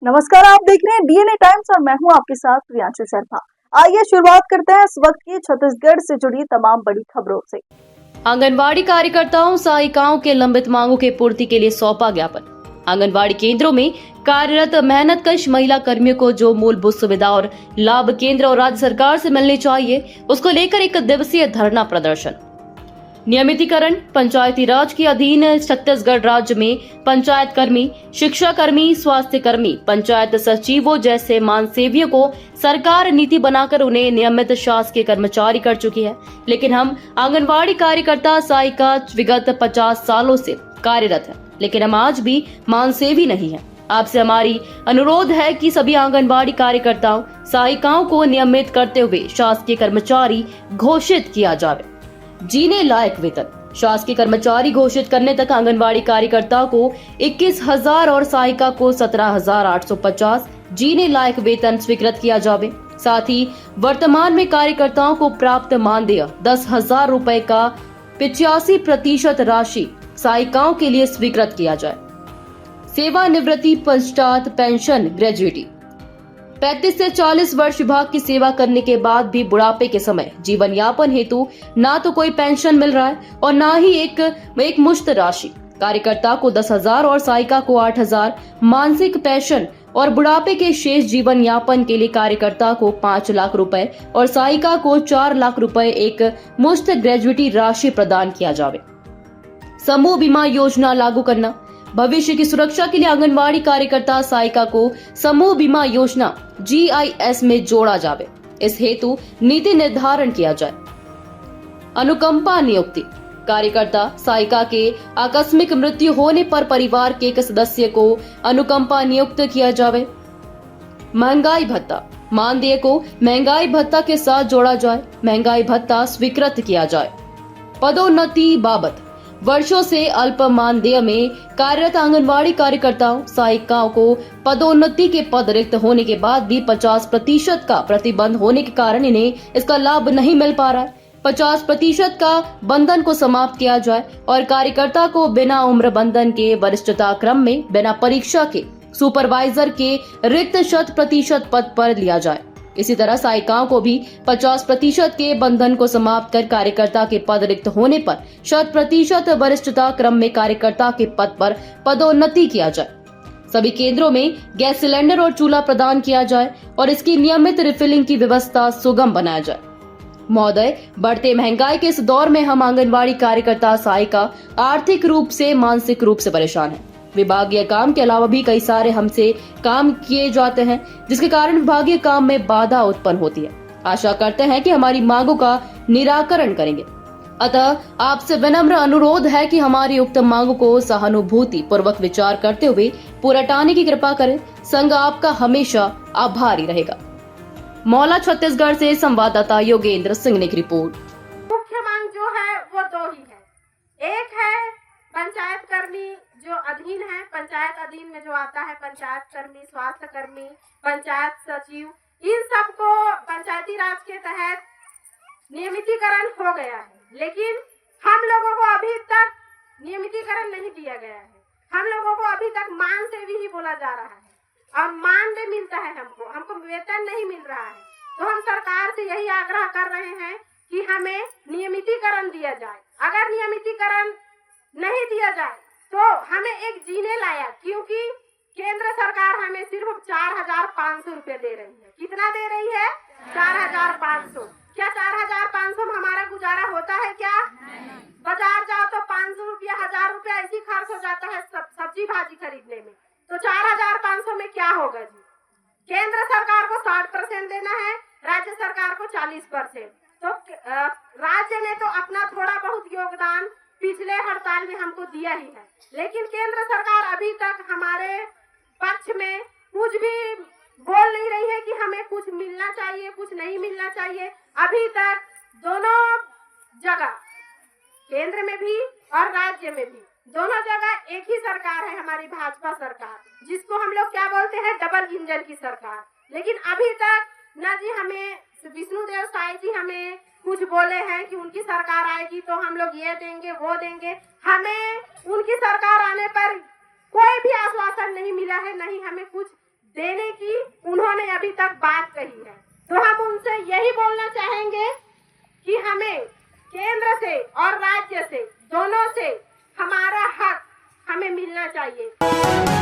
नमस्कार, आप देख रहे हैं डीएनए टाइम्स और मैं हूं आपके साथ प्रियांशु शर्मा। आइए शुरुआत करते हैं इस वक्त की छत्तीसगढ़ से जुड़ी तमाम बड़ी खबरों से। आंगनबाड़ी कार्यकर्ताओं सहायिकाओं के लंबित मांगों के पूर्ति के लिए सौंपा ज्ञापन। आंगनबाड़ी केंद्रों में कार्यरत मेहनतकश महिला कर्मियों को जो मूलभूत सुविधा और लाभ केंद्र और राज्य सरकार से मिलने चाहिए, उसको लेकर 1 दिवसीय धरना प्रदर्शन। नियमितीकरण। पंचायती राज के अधीन छत्तीसगढ़ राज्य में पंचायत कर्मी, शिक्षा कर्मी, स्वास्थ्य कर्मी, पंचायत सचिवों जैसे मानसेवियों को सरकार नीति बनाकर उन्हें नियमित शासकीय कर्मचारी कर चुकी है, लेकिन हम आंगनबाड़ी कार्यकर्ता सहायिका विगत 50 सालों से कार्यरत हैं, लेकिन हम आज भी मानसेवी नहीं है। आपसे हमारी अनुरोध है कि सभी आंगनबाड़ी कार्यकर्ताओं सहायिकाओं को नियमित करते हुए शासकीय कर्मचारी घोषित किया जाए। जीने लायक वेतन। शासकीय कर्मचारी घोषित करने तक आंगनबाड़ी कार्यकर्ता को 21,000 और सहायिका को 17,850 जीने लायक वेतन स्वीकृत किया जावे। साथ ही वर्तमान में कार्यकर्ताओं को प्राप्त मानदेय 10,000 रुपए का 85% राशि सहायिकाओं के लिए स्वीकृत किया जाए। सेवानिवृत्ति पश्चात पेंशन ग्रेजुएटी। 35 से 40 वर्ष विभाग की सेवा करने के बाद भी बुढ़ापे के समय जीवन यापन हेतु ना तो कोई पेंशन मिल रहा है और ना ही एक मुश्त राशि। कार्यकर्ता को 10,000 और सहायिका को 8,000 मानसिक पेंशन और बुढ़ापे के शेष जीवन यापन के लिए कार्यकर्ता को 5 लाख रुपए और सहायिका को 4 लाख रुपए एक मुश्त ग्रेजुएटी राशि प्रदान किया जावे। समूह बीमा योजना लागू करना। भविष्य की सुरक्षा के लिए आंगनबाड़ी कार्यकर्ता सहायिका को समूह बीमा योजना GIS में जोड़ा जावे। इस हेतु नीति निर्धारण किया जाए। अनुकंपा नियुक्ति। कार्यकर्ता सहायिका के आकस्मिक मृत्यु होने पर परिवार के एक सदस्य को अनुकंपा नियुक्त किया जावे। महंगाई भत्ता। मानदेय को महंगाई भत्ता के साथ जोड़ा जाए। महंगाई भत्ता स्वीकृत किया जाए। पदोन्नति बाबत। वर्षों से अल्प मानदेय में कार्यरत आंगनबाड़ी कार्यकर्ताओं सहायिकाओं को पदोन्नति के पद रिक्त होने के बाद भी 50% का प्रतिबंध होने के कारण इन्हें इसका लाभ नहीं मिल पा रहा है। 50% का बंधन को समाप्त किया जाए और कार्यकर्ता को बिना उम्र बंधन के वरिष्ठता क्रम में बिना परीक्षा के सुपरवाइजर के रिक्त 100% पद पर लिया जाए। इसी तरह सहायिकाओं को भी 50% के बंधन को समाप्त कर कार्यकर्ता के पद रिक्त होने पर 100% वरिष्ठता क्रम में कार्यकर्ता के पद पर पदोन्नति किया जाए। सभी केंद्रों में गैस सिलेंडर और चूल्हा प्रदान किया जाए और इसकी नियमित रिफिलिंग की व्यवस्था सुगम बनाया जाए। महोदय, बढ़ते महंगाई के इस दौर में हम आंगनबाड़ी कार्यकर्ता सहायिका आर्थिक रूप से मानसिक रूप से परेशान हैं। विभागीय काम के अलावा भी कई सारे हमसे काम किए जाते हैं, जिसके कारण विभागीय काम में बाधा उत्पन्न होती है। आशा करते हैं कि हमारी मांगों का निराकरण करेंगे। अतः आपसे विनम्र अनुरोध है कि हमारी उक्त मांगों को सहानुभूति पूर्वक विचार करते हुए पूरटाने की कृपा करें। संघ आपका हमेशा आभारी रहेगा। मौला छत्तीसगढ़ से संवाददाता योगेंद्र सिंह ने की रिपोर्ट। मुख्य मांग जो है वो 2 ही है। एक है पंचायत कर्मी जो अधीन है, पंचायत अधीन में जो आता है पंचायत कर्मी, स्वास्थ्य कर्मी, पंचायत सचिव, इन सबको पंचायती राज के तहत नियमितीकरण हो गया है, लेकिन हम लोगों को अभी तक नियमितीकरण नहीं दिया गया है। हम लोगों को अभी तक मान सेवी ही बोला जा रहा है और मानदेय मिलता है, हमको वेतन नहीं मिल रहा है। तो हम सरकार से यही आग्रह कर रहे हैं कि हमें नियमितीकरण दिया जाए। अगर नियमितीकरण नहीं दिया जाए तो हमें एक जीने लायक, क्योंकि केंद्र सरकार हमें सिर्फ 4,500 रुपए दे रही है। कितना दे रही है? 4,500। क्या 4,500 में हमारा गुजारा होता है क्या? बाजार जाओ तो 500 रुपया, 1,000 रुपया ऐसी खर्च हो जाता है सब्जी भाजी खरीदने में। तो 4,500 में क्या होगा जी? केंद्र सरकार को 60% देना है, राज्य सरकार को 40%। तो राज्य ने तो अपना थोड़ा बहुत योगदान पिछले हड़ताल में हमको दिया ही है, लेकिन केंद्र सरकार अभी तक हमारे पक्ष में कुछ भी बोल नहीं रही है कि हमें कुछ मिलना चाहिए, कुछ नहीं मिलना चाहिए। अभी तक दोनों जगह, केंद्र में भी और राज्य में भी, दोनों जगह एक ही सरकार है, हमारी भाजपा सरकार, जिसको हम लोग क्या बोलते हैं, डबल इंजन की सरकार। लेकिन अभी तक न जी हमें विष्णुदेव साई जी हमें कुछ बोले हैं कि उनकी सरकार आएगी तो हम लोग ये देंगे वो देंगे। हमें उनकी सरकार आने पर कोई भी आश्वासन नहीं मिला है, नहीं हमें कुछ देने की उन्होंने अभी तक बात कही है। तो हम उनसे यही बोलना चाहेंगे कि हमें केंद्र से और राज्य से दोनों से हमारा हक हमें मिलना चाहिए।